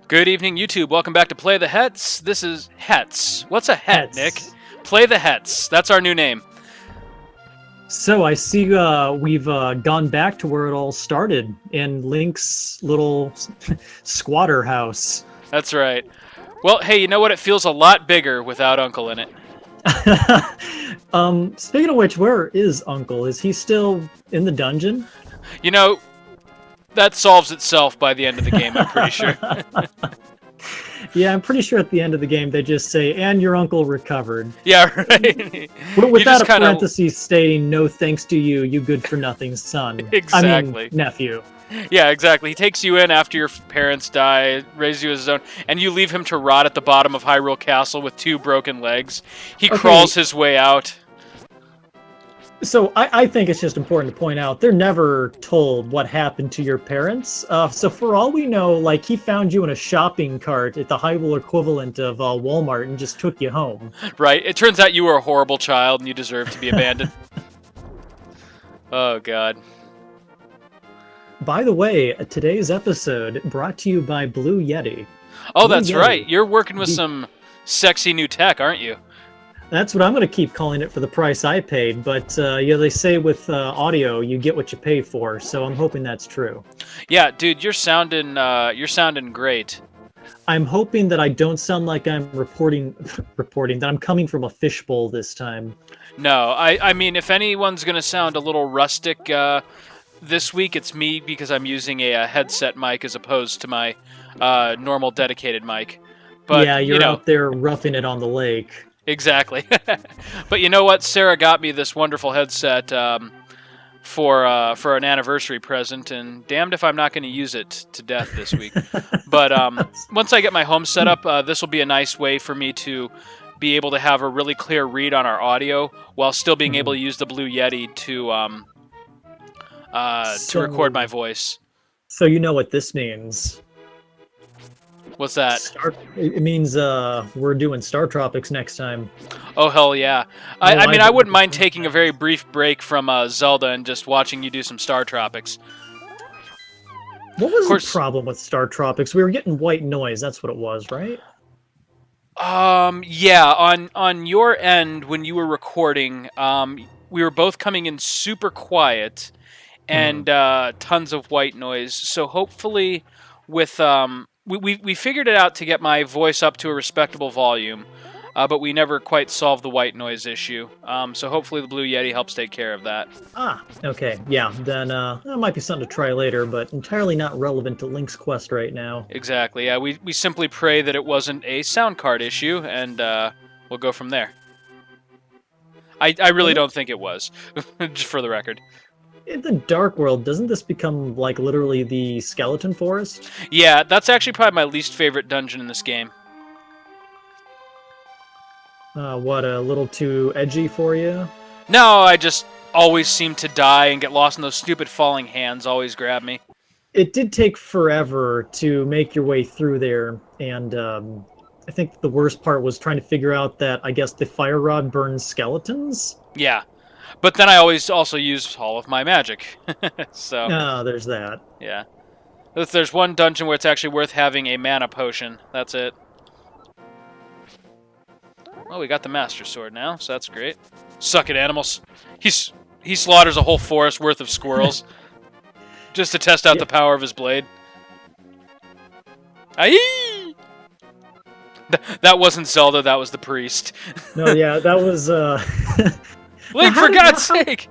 Good evening, YouTube. Welcome back to Play the Hets. This is Hets. What's a het, Hets. Nick? Play the Hets. That's our new name. So I see we've gone back to where it all started in Link's little squatter house. That's right. Well, hey, you know what? It feels a lot bigger without Uncle in it. Speaking of which, where is Uncle? Is he still in the dungeon? You know, that solves itself by the end of the game, I'm pretty sure. Yeah, I'm pretty sure at the end of the game they just say, "And your uncle recovered." Yeah, right. Without a parenthesis stating, "No thanks to you, you good-for-nothing son." Exactly. I mean, nephew. Yeah, exactly. He takes you in after your parents die, raises you as his own, and you leave him to rot at the bottom of Hyrule Castle with 2 broken legs. He crawls his way out. So I think it's just important to point out, they're never told what happened to your parents. So for all we know, like, he found you in a shopping cart at the Hyrule equivalent of Walmart and just took you home. Right. It turns out you were a horrible child and you deserve to be abandoned. Oh, God. By the way, today's episode brought to you by Blue Yeti. Oh, that's right. You're working with some sexy new tech, aren't you? That's what I'm going to keep calling it for the price I paid. But yeah, they say with audio, you get what you pay for. So I'm hoping that's true. Yeah, dude, you're sounding great. I'm hoping that I don't sound like I'm reporting that I'm coming from a fishbowl this time. No, I mean, if anyone's going to sound a little rustic this week, it's me, because I'm using a headset mic as opposed to my normal dedicated mic. But yeah, you're out there roughing it on the lake. Exactly. But you know what? Sarah got me this wonderful headset for an anniversary present, and damned if I'm not going to use it to death this week. But once I get my home set up, this will be a nice way for me to be able to have a really clear read on our audio while still being able to use the Blue Yeti to record my voice. So you know what this means. What's that? It means we're doing Star Tropics next time. Oh, hell yeah. I mean, I wouldn't mind taking a very brief break from Zelda and just watching you do some Star Tropics. What was the problem with Star Tropics? We were getting white noise. That's what it was, right? Yeah. On your end, when you were recording, we were both coming in super quiet and tons of white noise. So hopefully with... We figured it out to get my voice up to a respectable volume, but we never quite solved the white noise issue. So hopefully the Blue Yeti helps take care of that. Ah, okay. Yeah, then that might be something to try later, but entirely not relevant to Link's quest right now. Exactly, yeah. We simply pray that it wasn't a sound card issue, and we'll go from there. I really don't think it was, just for the record. In the Dark World, doesn't this become, like, literally the Skeleton Forest? Yeah, that's actually probably my least favorite dungeon in this game. What, a little too edgy for you? No, I just always seem to die and get lost in those stupid falling hands always grab me. It did take forever to make your way through there, and I think the worst part was trying to figure out that, I guess, the fire rod burns skeletons? Yeah. But then I always also use all of my magic. So. Oh, there's that. Yeah. There's one dungeon where it's actually worth having a mana potion. That's it. Well, we got the Master Sword now, so that's great. Suck it, animals. He slaughters a whole forest worth of squirrels just to test out the power of his blade. Aye! That wasn't Zelda, that was the priest. No, yeah, that was... Link, for God's sake!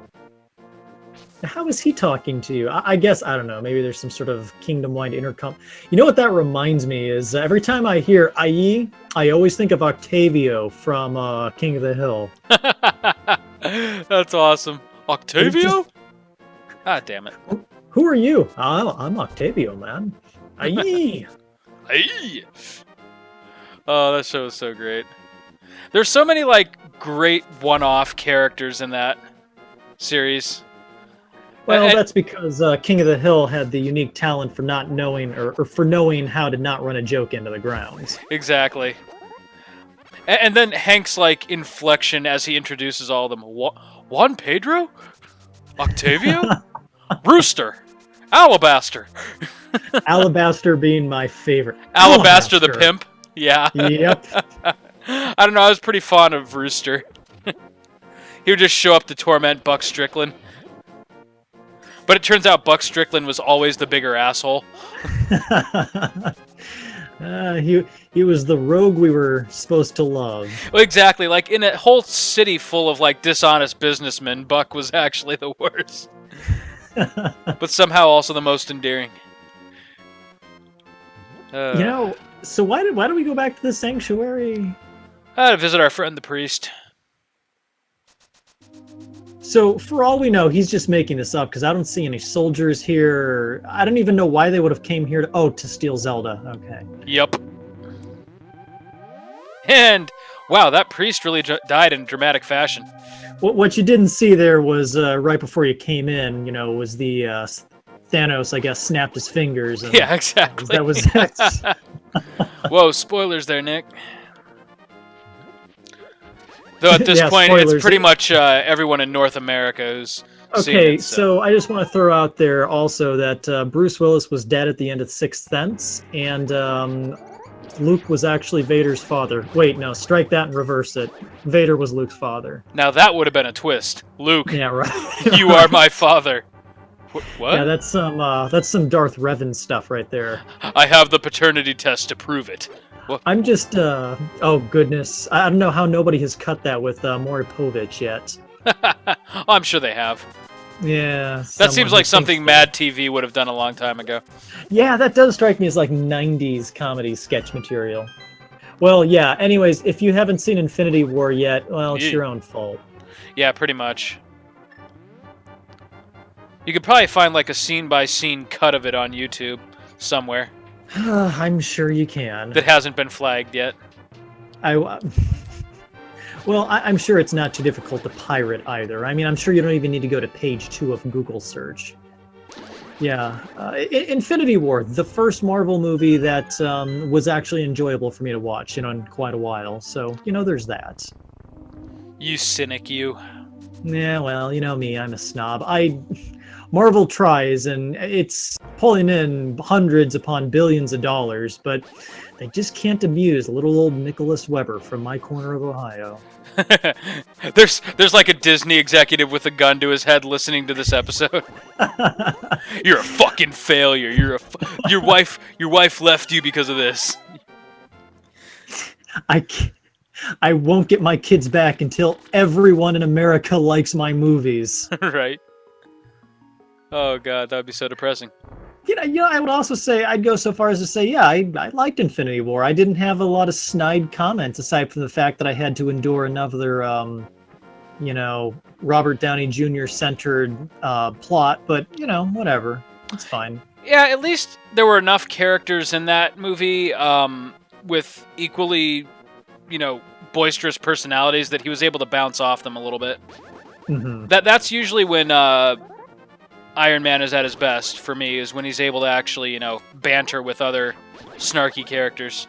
How is he talking to you? I guess, I don't know, maybe there's some sort of kingdom-wide intercom. You know what that reminds me is, every time I hear Aye, I always think of Octavio from King of the Hill. That's awesome. Octavio? Ah, damn it. Who are you? I'm Octavio, man. Aye! Aye! Oh, that show is so great. There's so many, like, great one-off characters in that series. Well, that's because King of the Hill had the unique talent for not knowing, or for knowing how to not run a joke into the ground. Exactly. And then Hank's, like, inflection as he introduces all of them. Juan Pedro? Octavio? Rooster? Alabaster? Alabaster being my favorite. Alabaster the pimp. Yeah. Yep. I don't know. I was pretty fond of Rooster. He would just show up to torment Buck Strickland. But it turns out Buck Strickland was always the bigger asshole. He was the rogue we were supposed to love. Well, exactly. Like, in a whole city full of, like, dishonest businessmen, Buck was actually the worst. But somehow also the most endearing. So why do we go back to the sanctuary? To visit our friend the priest. So, for all we know, he's just making this up, because I don't see any soldiers here. I don't even know why they would have came here to steal Zelda. Okay. Yep. And, wow, that priest really died in dramatic fashion. What you didn't see there was, right before you came in, was the, Thanos, I guess, snapped his fingers. And yeah, exactly. That was it. Whoa, spoilers there, Nick. Though at this point, spoilers. It's pretty much everyone in North America who's seen it. So I just want to throw out there also that Bruce Willis was dead at the end of Sixth Sense, and Luke was actually Vader's father. Wait, no, strike that and reverse it. Vader was Luke's father. Now that would have been a twist. Luke, yeah, right. You are my father. What? Yeah, that's some Darth Revan stuff right there. I have the paternity test to prove it. What? I'm just, oh goodness. I don't know how nobody has cut that with Maury Povich yet. I'm sure they have. Yeah. That seems like something Mad TV would have done a long time ago. Yeah, that does strike me as like 90s comedy sketch material. Well, yeah, anyways, if you haven't seen Infinity War yet, well, it's your own fault. Yeah, pretty much. You could probably find like a scene-by-scene cut of it on YouTube somewhere. I'm sure you can. That hasn't been flagged yet. I'm sure it's not too difficult to pirate either. I mean, I'm sure you don't even need to go to page 2 of Google search. Yeah. Infinity War, the first Marvel movie that was actually enjoyable for me to watch, in quite a while. So, there's that. You cynic, you. Yeah, well, you know me, I'm a snob. Marvel tries, and it's pulling in hundreds upon billions of dollars, but they just can't amuse little old Nicholas Weber from my corner of Ohio. There's like a Disney executive with a gun to his head listening to this episode. You're a fucking failure. Your wife left you because of this. I won't get my kids back until everyone in America likes my movies. Right. Oh god, that would be so depressing. I would also say, I'd go so far as to say, yeah, I liked Infinity War. I didn't have a lot of snide comments, aside from the fact that I had to endure another, Robert Downey Jr. centered plot, but, whatever. It's fine. Yeah, at least there were enough characters in that movie with equally, boisterous personalities that he was able to bounce off them a little bit. Mm-hmm. That's usually when Iron Man is at his best, for me, is when he's able to actually, banter with other snarky characters.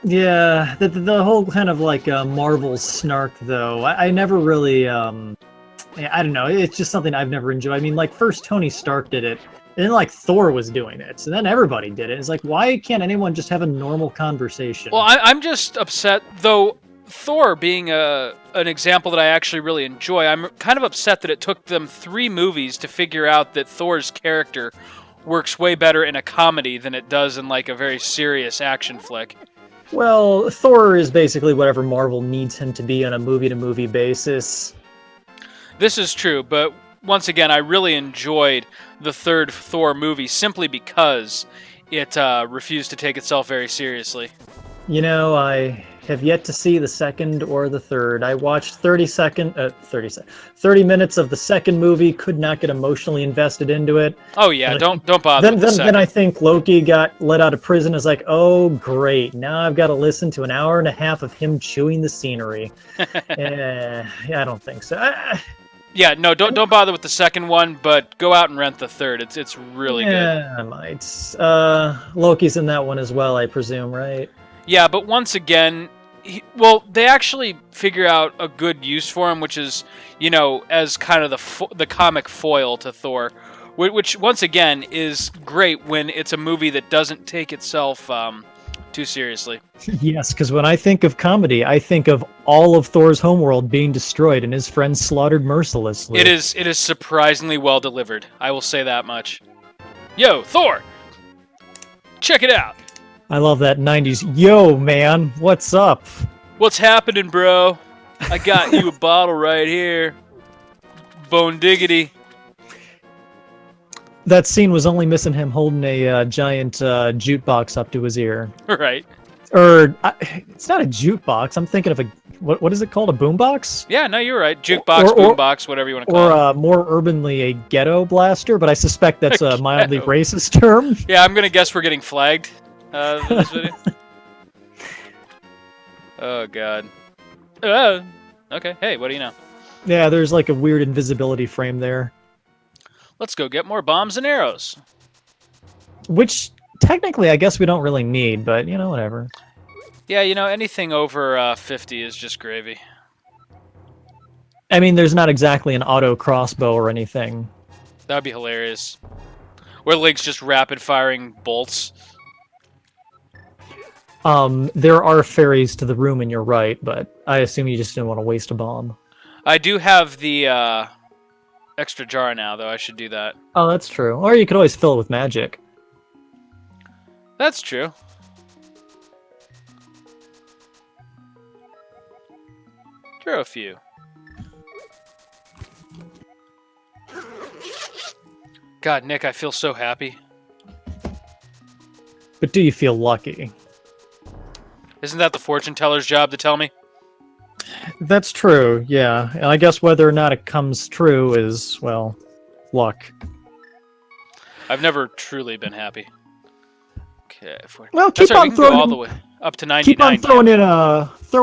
Yeah, the whole kind of like Marvel snark, though, I never really, I don't know, it's just something I've never enjoyed. I mean, like, first Tony Stark did it, and then, like, Thor was doing it, so then everybody did it. It's like, why can't anyone just have a normal conversation? Well, I'm just upset, though, Thor being an example that I actually really enjoy, I'm kind of upset that it took them 3 movies to figure out that Thor's character works way better in a comedy than it does in, like, a very serious action flick. Well, Thor is basically whatever Marvel needs him to be on a movie-to-movie basis. This is true, but once again, I really enjoyed the third Thor movie simply because it refused to take itself very seriously. I have yet to see the second or the third. I watched 30 minutes of the second movie, could not get emotionally invested into it. Oh yeah, don't bother with the second. Then I think Loki got let out of prison. Is like, oh great, now I've got to listen to an hour and a half of him chewing the scenery. I don't think so. Yeah, no, don't bother with the second one, but go out and rent the third. It's really good. Yeah, I might. Loki's in that one as well, I presume, right? Yeah, but once again, they actually figure out a good use for him, which is, as kind of the comic foil to Thor, which once again is great when it's a movie that doesn't take itself too seriously. Yes, because when I think of comedy, I think of all of Thor's homeworld being destroyed and his friends slaughtered mercilessly. It is surprisingly well delivered. I will say that much. Yo, Thor! Check it out! I love that 90s, yo, man, what's up? What's happening, bro? I got you a bottle right here. Bone diggity. That scene was only missing him holding a giant jukebox up to his ear. Right. Or, it's not a jukebox, I'm thinking of a, what is it called, a boombox? Yeah, no, you're right. Jukebox, boombox, whatever you want to call it. Or more urbanly, a ghetto blaster, but I suspect that's a mildly racist term. Yeah, I'm going to guess we're getting flagged for this video. Oh, God. Okay, hey, what do you know? Yeah, there's like a weird invisibility frame there. Let's go get more bombs and arrows. Which, technically, I guess we don't really need, but, you know, whatever. Yeah, you know, anything over 50 is just gravy. I mean, there's not exactly an auto crossbow or anything. That would be hilarious. Where Link's just rapid-firing bolts. There are fairies to the room in your right, but I assume you just didn't want to waste a bomb. I do have the extra jar now, though. I should do that. Oh, that's true. Or you could always fill it with magic. That's true. Throw a few. God, Nick, I feel so happy. But do you feel lucky? Isn't that the fortune teller's job to tell me? That's true, yeah. And I guess whether or not it comes true is, well, luck. I've never truly been happy. Okay, well, keep on throwing all the way up to 99. Keep on throwing in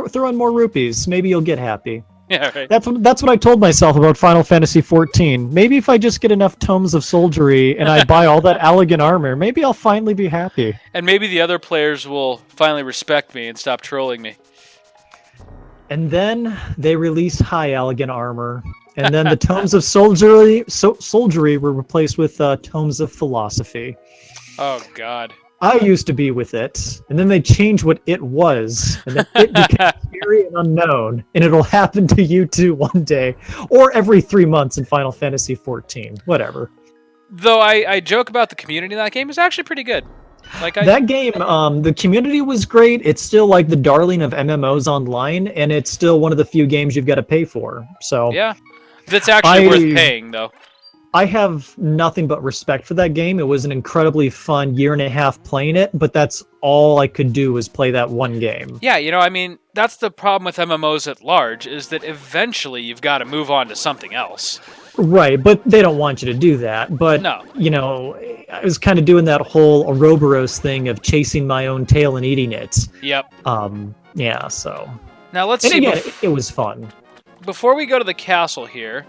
throw in more rupees. Maybe you'll get happy. Yeah, right. That's what I told myself about Final Fantasy XIV. Maybe if I just get enough tomes of soldiery and I buy all that elegant armor, maybe I'll finally be happy. And maybe the other players will finally respect me and stop trolling me. And then they release high elegant armor, and then the tomes of soldiery were replaced with tomes of philosophy. Oh God. I used to be with it, and then they changed what it was, and then it became scary and unknown, and it'll happen to you too one day, or every 3 months in Final Fantasy XIV, whatever. Though I joke about the community in that game is actually pretty good. That game, the community was great. It's still like the darling of MMOs online, and it's still one of the few games you've got to pay for. So yeah, that's actually worth paying, though. I have nothing but respect for that game. It was an incredibly fun year and a half playing it, but that's all I could do was play that one game. Yeah, you know, I mean, that's the problem with MMOs at large, is that eventually you've got to move on to something else. Right, but they don't want you to do that. But, no. You know, I was kind of doing that whole Ouroboros thing of chasing my own tail and eating it. Yep. Yeah, so. Now let's see. Again, it was fun. Before we go to the castle here,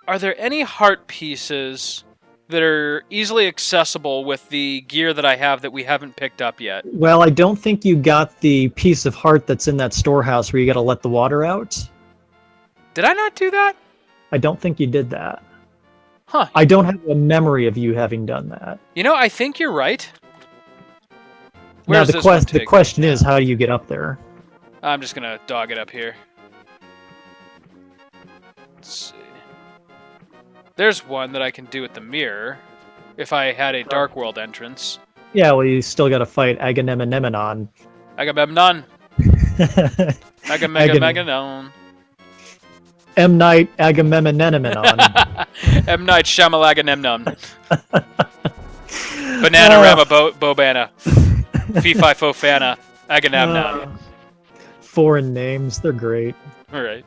are there any heart pieces that are easily accessible with the gear that I have that we haven't picked up yet? Well, I don't think you got the piece of heart that's in that storehouse where you got to let the water out. Did I not do that? I don't think you did that. Huh. I don't have a memory of you having done that. You know, I think you're right. Now, the question is, how do you get up there? I'm just going to dog it up here. Let's see. There's one that I can do with the mirror, if I had a Dark World entrance. Yeah, well, you still got to fight Agahanmanamnanmanon. Agamemnon. Agamemnon. M. Night Agahanmanamnanmanon. M. Night Shyamalan. Bananarama Bobana. Fee-fi fo fana. Agamemnon. Foreign names, they're great. All right.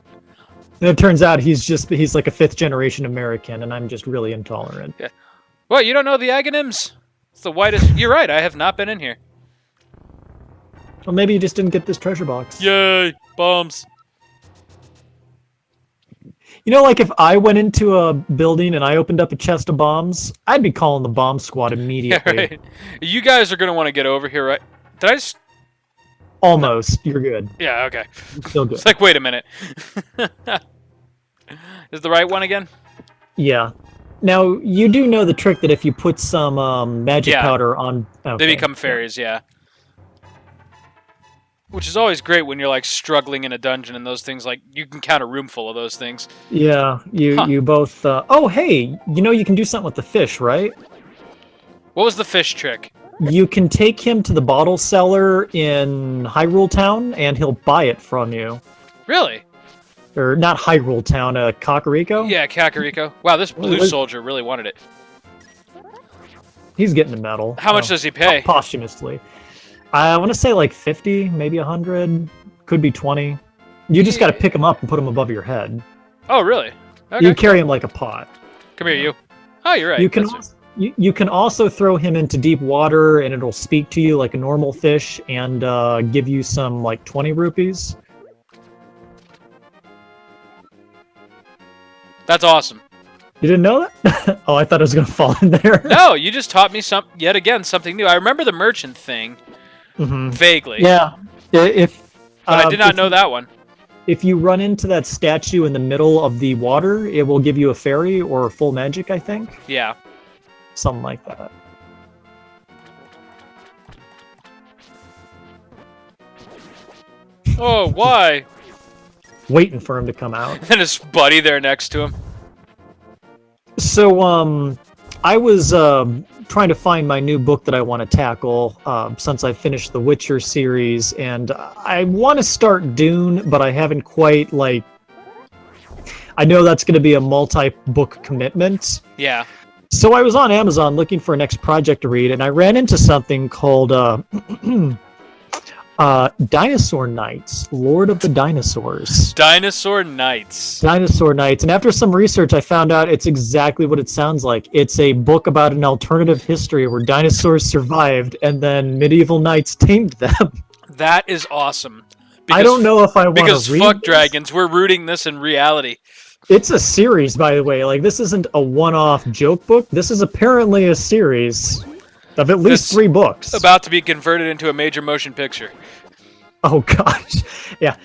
And it turns out he's like a 5th generation American, and I'm just really intolerant. Yeah. Well, you don't know the Aghanims? It's the whitest. You're right. I have not been in here. Well, maybe you just didn't get this treasure box. Yay! Bombs. You know, like if I went into a building and I opened up a chest of bombs, I'd be calling the bomb squad immediately. Yeah, right. You guys are going to want to get over here, right? Did I just... Almost. You're good. Yeah, okay. You're still good. It's like, wait a minute. Is the right one again? Yeah. Now, you do know the trick that if you put some magic powder on... Okay. They become fairies, yeah. Which is always great when you're, like, struggling in a dungeon and those things, like, you can count a room full of those things. Yeah, you both... Oh, hey, you know you can do something with the fish, right? What was the fish trick? You can take him to the bottle seller in Hyrule Town, and he'll buy it from you. Really? Or not Hyrule Town, Kakariko? Yeah, Kakariko. Wow, this blue soldier really wanted it. He's getting a medal. How much does he pay? Posthumously. I want to say like 50, maybe 100. Could be 20. You just got to pick him up and put him above your head. Oh, really? Okay. You carry him like a pot. Come here, you. Oh, you're right. You can also throw him into deep water, and it'll speak to you like a normal fish and give you some like 20 rupees. That's awesome. You didn't know that? Oh, I thought it was going to fall in there. No, you just taught me yet again something new. I remember the merchant thing vaguely. Yeah. But I did not know that one. If you run into that statue in the middle of the water, it will give you a fairy or full magic, I think. Yeah. Something like that. Oh, why? Waiting for him to come out. And his buddy there next to him. So, I was trying to find my new book that I want to tackle since I finished the Witcher series, and I want to start Dune, but I haven't quite, like... I know that's going to be a multi-book commitment. Yeah. So I was on Amazon looking for a next project to read, and I ran into something called Dinosaur Knights, Lord of the Dinosaurs. Dinosaur Knights. Dinosaur Knights. And after some research, I found out it's exactly what it sounds like. It's a book about an alternative history where dinosaurs survived and then medieval knights tamed them. That is awesome. I don't know if I want to read Because fuck this. dragons, we're rooting this in reality. It's a series, by the way. Like, this isn't a one-off joke book. This is apparently a series of at least 3 books. About to be converted into a major motion picture. Oh, gosh. Yeah.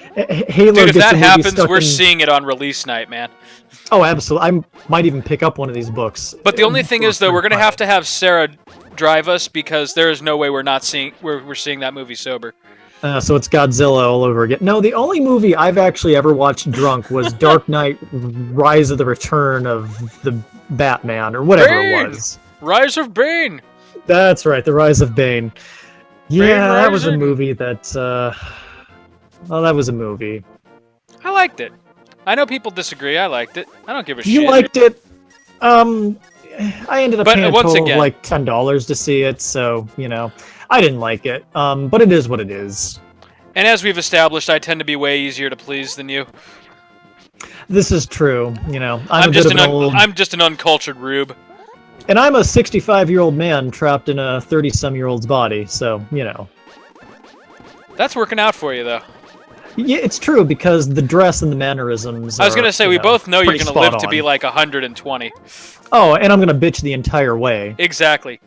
Halo Dude, if gets that a movie happens, stuck we're in... seeing it on release night, man. Oh, absolutely. I might even pick up one of these books. But the only thing is, though, we're going to have Sarah drive us because there is no way we're seeing that movie sober. So it's Godzilla all over again. No, the only movie I've actually ever watched drunk was Dark Knight Rise of the Return of the Batman, or whatever it was. Rise of Bane! That's right, The Rise of Bane. Yeah, Bane that was a Rising. movie that... well, that was a movie. I liked it. I know people disagree. I liked it. I don't give a shit. You liked it? I ended up But paying a once total again- of like $10 to see it, so, you know, I didn't like it. But it is what it is. And as we've established, I tend to be way easier to please than you. This is true, you know. I'm just an uncultured rube. And I'm a 65-year-old man trapped in a 30-some-year-old's body, so, you know. That's working out for you, though. Yeah, it's true, because the dress and the mannerisms I was going to say, we both know you're pretty going to live spot to be on. like 120. Oh, and I'm going to bitch the entire way. Exactly.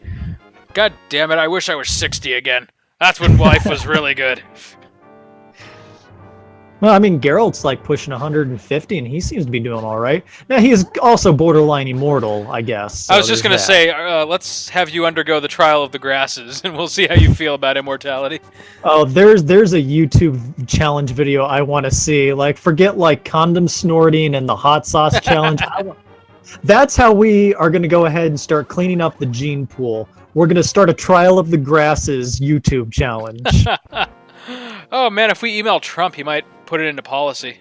God damn it, I wish I was 60 again. That's when life was really good. Well, I mean, Geralt's like pushing 150, and he seems to be doing all right. Now, he is also borderline immortal, I guess. I was just going to say, let's have you undergo the trial of the grasses, and we'll see how you feel about immortality. Oh, there's a YouTube challenge video I want to see. Like, forget like condom snorting and the hot sauce challenge. That's how we are going to go ahead and start cleaning up the gene pool. We're going to start a trial of the grasses YouTube challenge. Oh man, if we email Trump, he might put it into policy.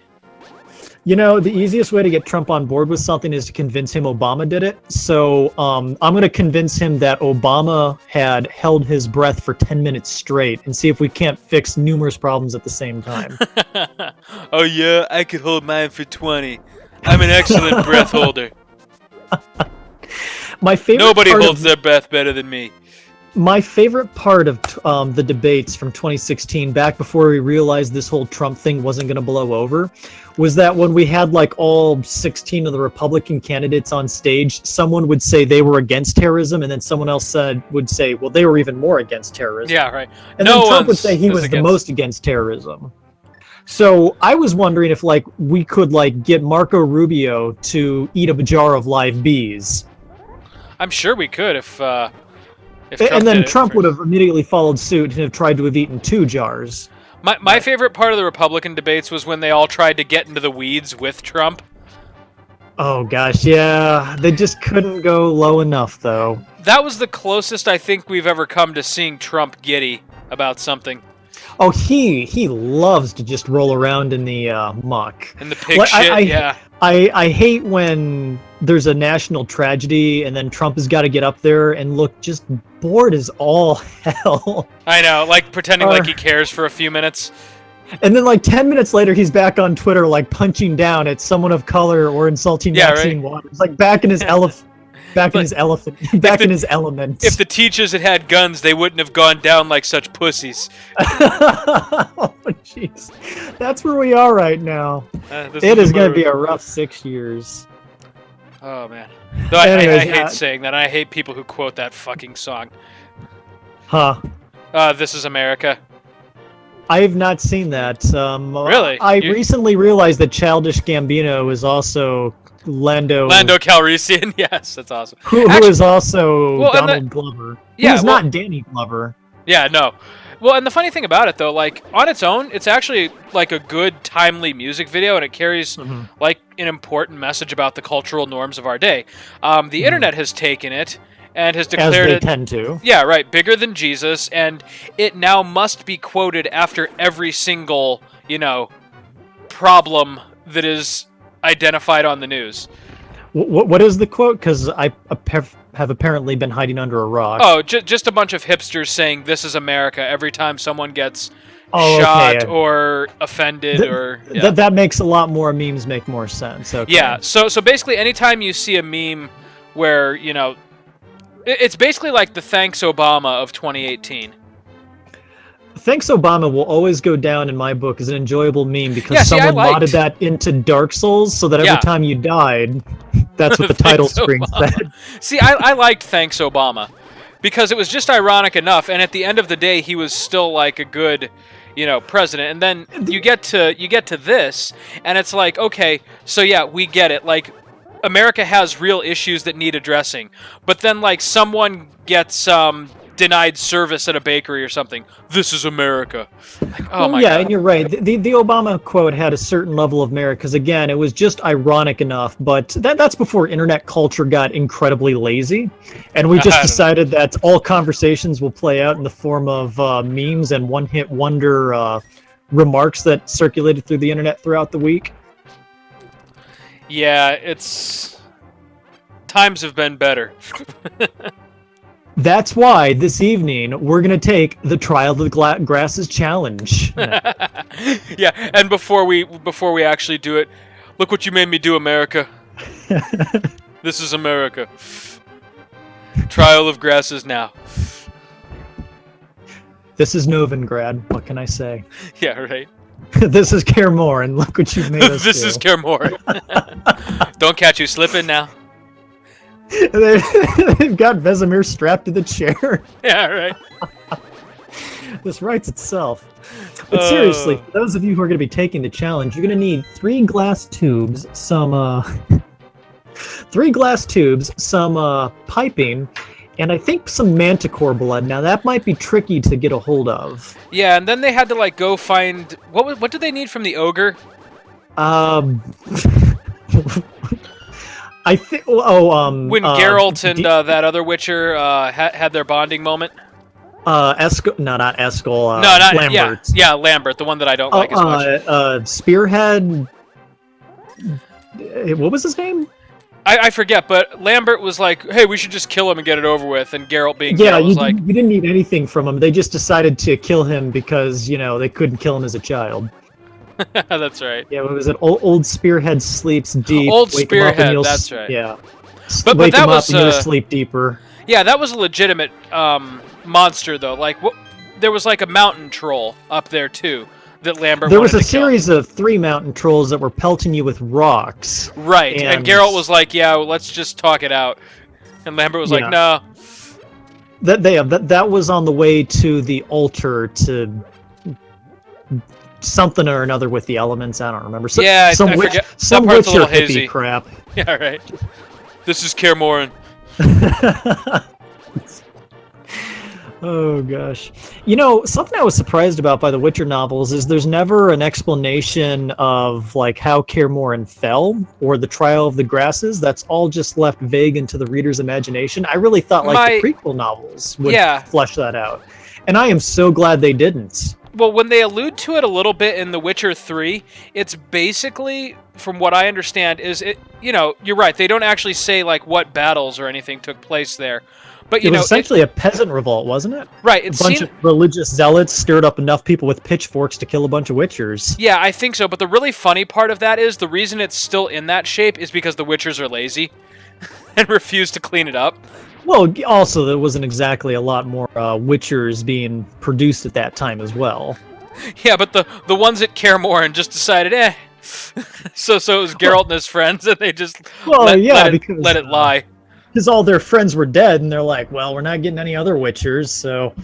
You know, the easiest way to get Trump on board with something is to convince him Obama did it. So I'm going to convince him that Obama had held his breath for 10 minutes straight and see if we can't fix numerous problems at the same time. Oh yeah, I could hold mine for 20. I'm an excellent breath holder. My favorite Nobody part holds their breath better than me. My favorite part of the debates from 2016, back before we realized this whole Trump thing wasn't going to blow over, was that when we had like all 16 of the Republican candidates on stage, someone would say they were against terrorism, and then someone else would say, well, they were even more against terrorism. Yeah, right. And then Trump would say he was the most against terrorism. So I was wondering if like we could like get Marco Rubio to eat a jar of live bees I'm sure we could if Trump And then did it Trump would first. have immediately followed suit and have tried to have eaten 2 jars. My favorite part of the Republican debates was when they all tried to get into the weeds with Trump. Oh gosh, yeah. They just couldn't go low enough, though. That was the closest I think we've ever come to seeing Trump giddy about something. Oh, he loves to just roll around in the muck. In the pig shit, yeah. I hate when there's a national tragedy and then Trump has got to get up there and look just bored as all hell. I know, like pretending like he cares for a few minutes. And then like 10 minutes later, he's back on Twitter like punching down at someone of color or insulting Maxine Waters. Like back in his back in his element. If the teachers had had guns, they wouldn't have gone down like such pussies. Oh, jeez. That's where we are right now. It is going to be a rough 6 years. Oh, man. Though I hate saying that. I hate people who quote that fucking song. Huh. This is America. I have not seen that. Really? I recently realized that Childish Gambino is also Lando Calrissian. Yes, that's awesome. Who is also Donald Glover. Yeah, who's not Danny Glover. Yeah, no. Well, and the funny thing about it, though, like, on its own, it's actually, like, a good, timely music video, and it carries, like, an important message about the cultural norms of our day. The internet has taken it and has declared it... As they tend to. Yeah, right, bigger than Jesus, and it now must be quoted after every single, problem that is identified on the news. What is the quote? Because I have apparently been hiding under a rock. Oh, just a bunch of hipsters saying "This is America" every time someone gets shot or offended, that makes a lot more memes make more sense. Okay. Yeah. So basically, anytime you see a meme where it's basically like the "Thanks Obama" of 2018. Thanks Obama will always go down in my book as an enjoyable meme because someone modded that into Dark Souls so that every time you died, that's what the title screen said. See, I liked Thanks Obama because it was just ironic enough, and at the end of the day, he was still like a good, president. And then you get to this, and it's like, okay, so yeah, we get it. Like, America has real issues that need addressing, but then like someone gets denied service at a bakery or something. This is America. Like, oh my God. And you're right. The Obama quote had a certain level of merit because, again, it was just ironic enough. But that's before internet culture got incredibly lazy, and we just decided that all conversations will play out in the form of memes and one-hit wonder remarks that circulated through the internet throughout the week. Yeah, times have been better. That's why this evening we're going to take the Trial of the Grasses challenge. Yeah, and before we actually do it, look what you made me do, America. This is America. Trial of Grasses now. This is Novigrad. What can I say? Yeah, right. This is Kaer Morhen. Look what you've made us This do. is Kaer Morhen. Don't catch you slipping now. They've got Vesemir strapped to the chair. Yeah, right. This writes itself. But seriously, for those of you who are going to be taking the challenge, you're going to need 3 glass tubes, some piping, and I think some manticore blood. Now that might be tricky to get a hold of. Yeah, and then they had to like go find what did they need from the ogre? I think. When Geralt and that other Witcher had their bonding moment. Not Eskel. No, not Lambert. Yeah, Lambert, the one that I don't like as much. Spearhead. What was his name? I forget, but Lambert was like, "Hey, we should just kill him and get it over with." And Geralt Geralt was like, "You didn't need anything from him. They just decided to kill him because they couldn't kill him as a child." That's right. Yeah, what was it? Old Spearhead sleeps deep. Old Spearhead, that's right. Yeah. But wake that him was up and you'll sleep deeper. Yeah, that was a legitimate monster, though. Like, there was like a mountain troll up there too that Lambert. There was a series of 3 mountain trolls that were pelting you with rocks. Right, and Geralt was like, "Yeah, well, let's just talk it out," and Lambert was like, "No." That was on the way to the altar to something or another with the elements. I don't remember. Some I forget. Some that part's Witcher a little hazy. hippie crap. Yeah, right. This is Kaer Morhen. Oh gosh. Something I was surprised about by the Witcher novels is there's never an explanation of like how Kaer Morhen fell or the Trial of the Grasses. That's all just left vague into the reader's imagination. I really thought the prequel novels would flesh that out. And I am so glad they didn't. Well, when they allude to it a little bit in The Witcher 3, it's basically, from what I understand, you're right, they don't actually say like what battles or anything took place there. But, it was essentially a peasant revolt, wasn't it? Right. A bunch of religious zealots stirred up enough people with pitchforks to kill a bunch of Witchers. Yeah, I think so. But the really funny part of that is the reason it's still in that shape is because the Witchers are lazy and refuse to clean it up. Well, also, there wasn't exactly a lot more Witchers being produced at that time as well. Yeah, but the ones at Kaer Morhen just decided, so it was Geralt and his friends, and they just let it lie. Because all their friends were dead, and they're like, well, we're not getting any other Witchers, so...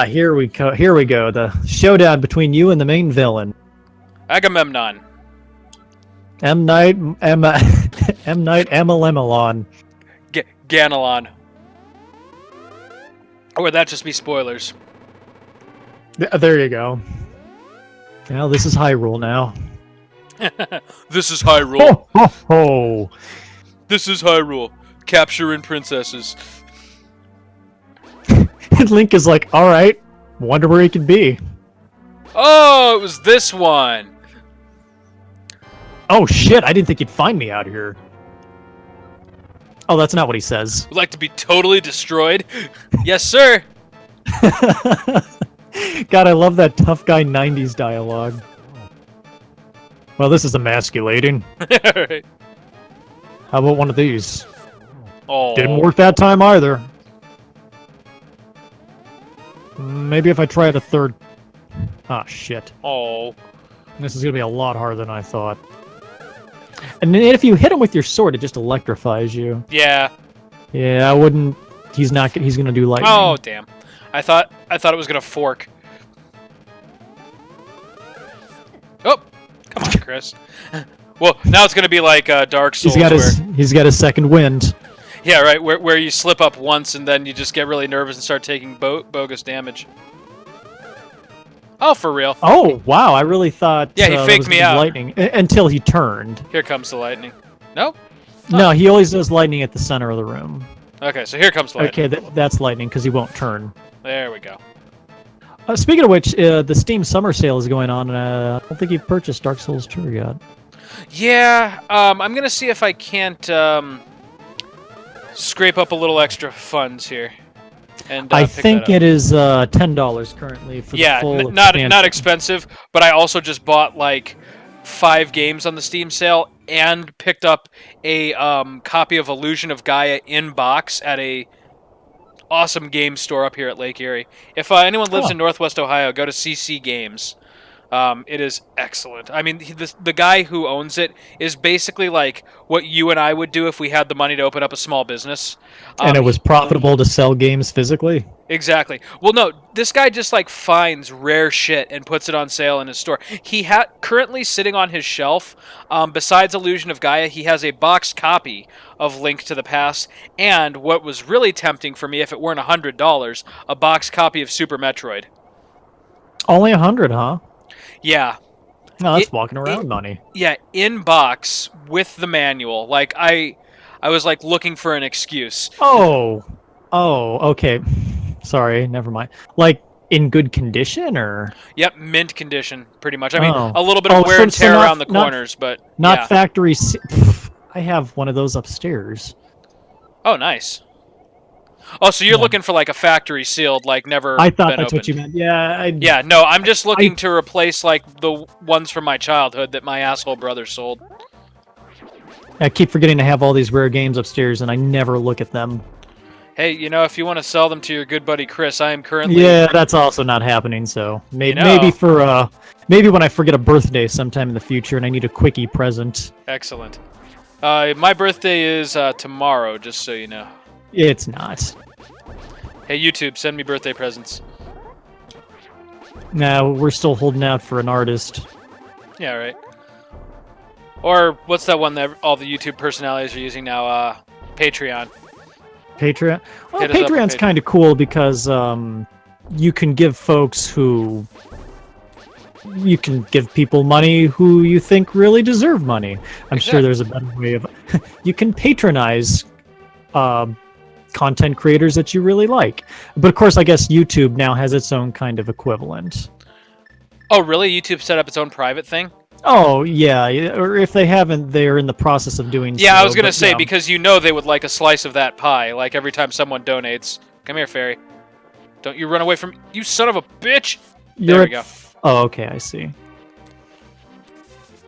here we go. The showdown between you and the main villain. Agamemnon. M. Night Amalemelon. Ganelon. Or would that just be spoilers? There you go. Now this is Hyrule now. This is Hyrule. Ho, ho, ho. This is Hyrule. Capturing princesses. And Link is like, alright, wonder where he could be. Oh, it was this one. Oh shit, I didn't think he'd find me out here. Oh, that's not what he says. Would like to be totally destroyed? Yes, sir. God, I love that tough guy 90s dialogue. Well, this is emasculating. Right. How about one of these? Oh. Didn't work that time either. Maybe if I tried a third... Ah, shit. Oh. This is going to be a lot harder than I thought. And then if you hit him with your sword, it just electrifies you. Yeah. Yeah, I wouldn't... He's going to do lightning. Oh, damn. I thought it was going to fork. Oh! Come on, Chris. Well, now it's going to be like Dark Souls. He's got his second wind. Yeah, right, where you slip up once and then you just get really nervous and start taking bogus damage. Oh, for real. Oh, wow, I really thought... Yeah, he faked me out. Lightning, until he turned. Here comes the lightning. Nope. No, he always does lightning at the center of the room. Okay, so here comes the lightning. Okay, that's lightning, because he won't turn. There we go. Speaking of which, the Steam Summer Sale is going on, and I don't think you've purchased Dark Souls 2 yet. Yeah, I'm going to see if I can't scrape up a little extra funds here. And, I think it is $10 currently for the full not expensive, but I also just bought like 5 games on the Steam sale and picked up a copy of Illusion of Gaia in box at a awesome game store up here at Lake Erie. If anyone lives in Northwest Ohio, go to CC Games. It is excellent. I mean, the guy who owns it is basically like what you and I would do if we had the money to open up a small business. And it was profitable to sell games physically? Exactly. Well, no, this guy just like finds rare shit and puts it on sale in his store. He currently sitting on his shelf, besides Illusion of Gaia, he has a boxed copy of Link to the Past, and what was really tempting for me, if it weren't $100, a boxed copy of Super Metroid. Only 100, huh? Yeah. No, that's walking around money. Yeah, in box with the manual. Like I was like looking for an excuse. Oh, okay. Sorry, never mind. Like in good condition, or? Yep, mint condition, pretty much. I mean, a little bit of wear and tear around the corners, but not factory. I have one of those upstairs. Oh, nice. Oh, so you're looking for like a factory sealed, like never. I thought been that's opened. what you meant. Yeah. Yeah, no, I'm just looking to replace like the ones from my childhood that my asshole brother sold. I keep forgetting to have all these rare games upstairs, and I never look at them. Hey, if you want to sell them to your good buddy Chris, I am currently... Yeah, that's also not happening, so maybe maybe when I forget a birthday sometime in the future and I need a quickie present. Excellent. My birthday is tomorrow, just so you know. It's not. Hey, YouTube, send me birthday presents. No, we're still holding out for an artist. Yeah, right. Or what's that one that all the YouTube personalities are using now? Patreon. Patreon. Well, Hit us up on Patreon's Patreon. kind of cool because you can give folks who you can give people money who you think really deserve money. I'm sure there's a better way of. You can patronize content creators that you really like, but of course, I guess YouTube now has its own kind of equivalent. Oh, really? YouTube set up its own private thing? Oh yeah, or if they haven't, they're in the process of doing. Yeah, so, I was gonna but, say yeah. because they would like a slice of that pie. Like every time someone donates, come here, fairy. Don't you run away from you, son of a bitch! There we go. Oh, okay, I see.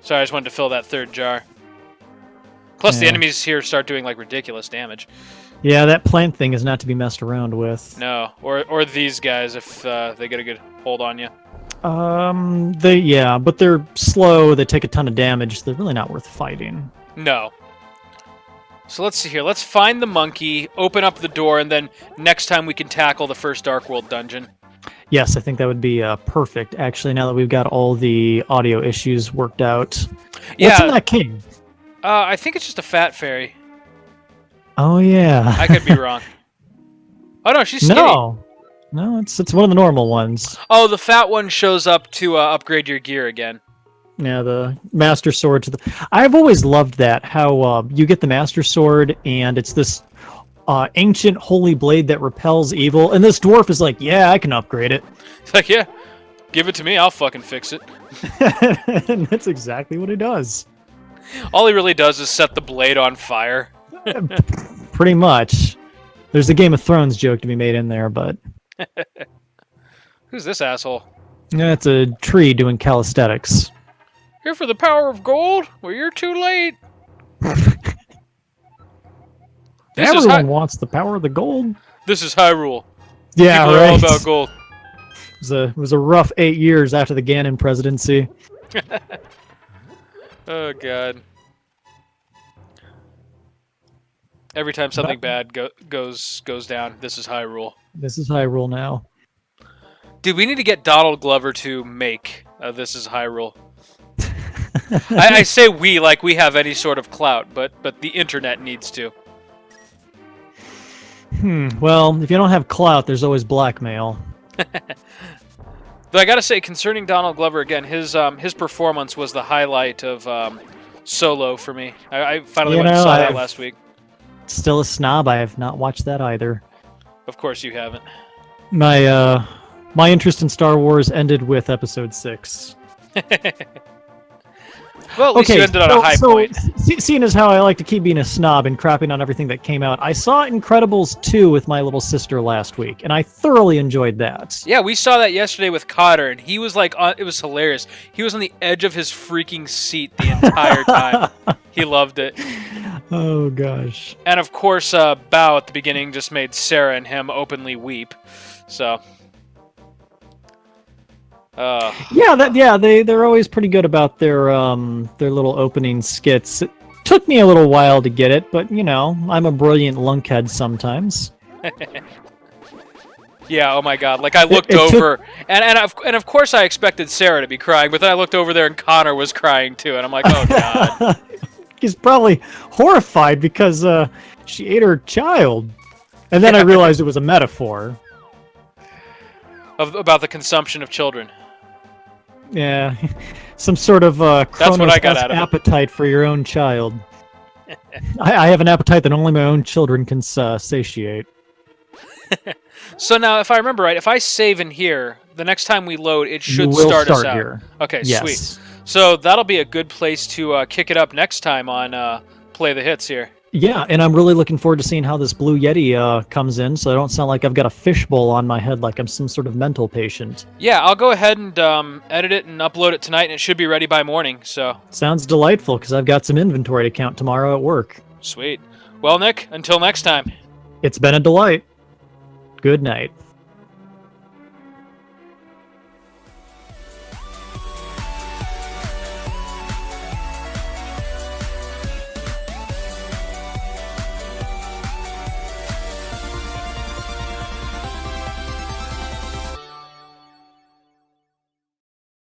Sorry, I just wanted to fill that third jar. Plus, the Yeah. enemies here start doing like ridiculous damage. Yeah, that plant thing is not to be messed around with. No, or these guys if they get a good hold on you. But they're slow. They take a ton of damage. They're really not worth fighting. No. So let's see here. Let's find the monkey, open up the door, and then next time we can tackle the first Dark World dungeon. Yes, I think that would be perfect. Actually, now that we've got all the audio issues worked out. Yeah. What's in that king? I think it's just a fat fairy. Oh yeah. I could be wrong. Oh no, she's skinny. No, it's one of the normal ones. Oh, the fat one shows up to upgrade your gear again. Yeah, the Master Sword. I've always loved that. How you get the Master Sword, and it's this ancient holy blade that repels evil, and this dwarf is like, yeah, I can upgrade it. It's like, yeah, give it to me, I'll fucking fix it. And that's exactly what he does. All he really does is set the blade on fire. Pretty much. There's a Game of Thrones joke to be made in there, but... Who's this asshole? Yeah, it's a tree doing calisthenics. Here for the power of gold? Well, you're too late. Everyone wants the power of the gold. This is Hyrule. Yeah, People right. are all about gold. It was a rough 8 years after the Ganon presidency. Oh, God. Every time something bad goes down, this is Hyrule. This is Hyrule now. Dude, we need to get Donald Glover to make This is Hyrule. I say we like we have any sort of clout, but the internet needs to. Well, if you don't have clout, there's always blackmail. Though I gotta say, concerning Donald Glover again, his performance was the highlight of Solo for me. I finally went and saw that last week. Still a snob. I have not watched that either. Of course you haven't. My interest in Star Wars ended with Episode 6. Well, at least you ended on a high point. Seeing as how I like to keep being a snob and crapping on everything that came out, I saw Incredibles 2 with my little sister last week, and I thoroughly enjoyed that. Yeah, we saw that yesterday with Cotter, and he was like, it was hilarious. He was on the edge of his freaking seat the entire time. He loved it. Oh, gosh. And of course, Bao at the beginning just made Sarah and him openly weep. So... they're always pretty good about their little opening skits. It took me a little while to get it, but you know, I'm a brilliant lunkhead sometimes. Yeah, oh my God! Like I looked over, and of course I expected Sarah to be crying, but then I looked over there and Connor was crying too, and I'm like, oh God. He's probably horrified because she ate her child, and then I realized it was a metaphor. About the consumption of children. Yeah, some sort of Kronos-esque appetite for your own child. I have an appetite that only my own children can satiate. So now, if I remember right, if I save in here, the next time we load, it should start us out. Here. Okay, yes. Sweet. So that'll be a good place to kick it up next time on Play the Hits here. Yeah, and I'm really looking forward to seeing how this Blue Yeti comes in, so I don't sound like I've got a fishbowl on my head like I'm some sort of mental patient. Yeah, I'll go ahead and edit it and upload it tonight, and it should be ready by morning, so... Sounds delightful, because I've got some inventory to count tomorrow at work. Sweet. Well, Nick, until next time. It's been a delight. Good night.